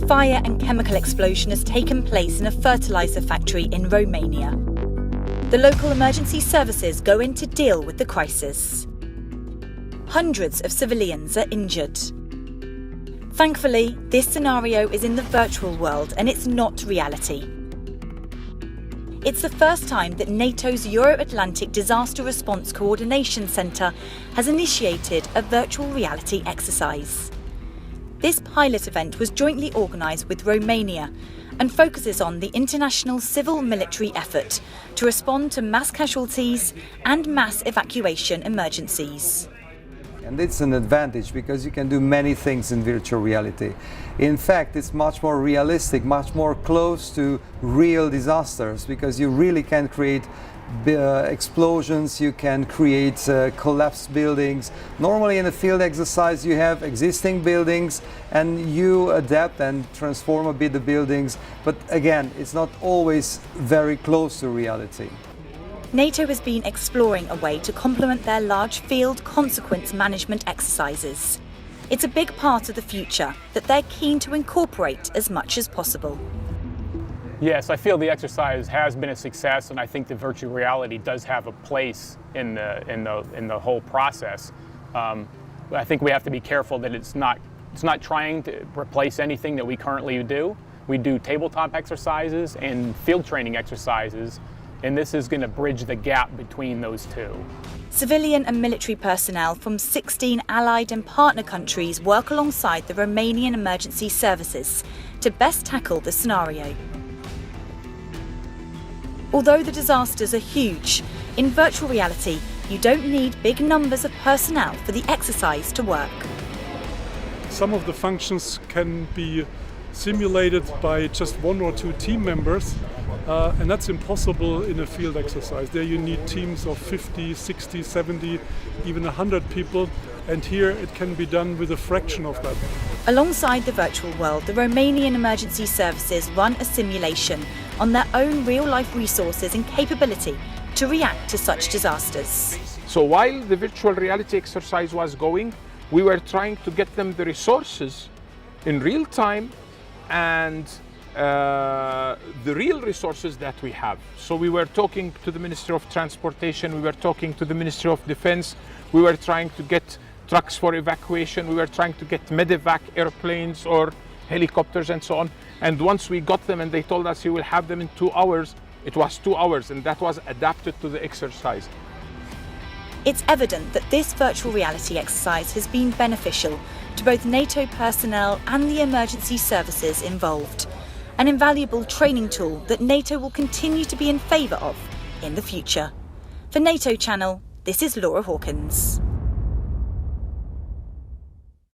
fire and chemical explosion has taken place in a fertiliser factory in Romania. The local emergency services go in to deal with the crisis. Hundreds of civilians are injured. Thankfully, this scenario is in the virtual world and it's not reality. It's the first time that NATO's Euro-Atlantic Disaster Response Coordination Centre has initiated a virtual reality exercise. This pilot event was jointly organised with Romania and focuses on the international civil-military effort to respond to mass casualties and mass evacuation emergencies. And it's an advantage because you can do many things in virtual reality. In fact, it's much more realistic, much more close to real disasters, because you really can create explosions, you can create collapsed buildings. Normally in a field exercise you have existing buildings and you adapt and transform a bit the buildings, but again, it's not always very close to reality. NATO has been exploring a way to complement their large field consequence management exercises. It's a big part of the future that they're keen to incorporate as much as possible. Yes, I feel the exercise has been a success, and I think the virtual reality does have a place in the whole process. But I think we have to be careful that it's not trying to replace anything that we currently do. We do tabletop exercises and field training exercises, and this is going to bridge the gap between those two. Civilian and military personnel from 16 allied and partner countries work alongside the Romanian emergency services to best tackle the scenario. Although the disasters are huge, in virtual reality, you don't need big numbers of personnel for the exercise to work. Some of the functions can be simulated by just one or two team members, and that's impossible in a field exercise. There you need teams of 50, 60, 70, even 100 people, and here it can be done with a fraction of that. Alongside the virtual world, the Romanian emergency services run a simulation on their own real-life resources and capability to react to such disasters. So while the virtual reality exercise was going, we were trying to get them the resources in real time and the real resources that we have. So we were talking to the Ministry of Transportation, we were talking to the Ministry of Defense, we were trying to get trucks for evacuation, we were trying to get medevac airplanes or helicopters and so on. And once we got them and they told us you will have them in 2 hours, it was 2 hours, and that was adapted to the exercise. It's evident that this virtual reality exercise has been beneficial to both NATO personnel and the emergency services involved. An invaluable training tool that NATO will continue to be in favour of in the future. For NATO Channel, this is Laura Hawkins.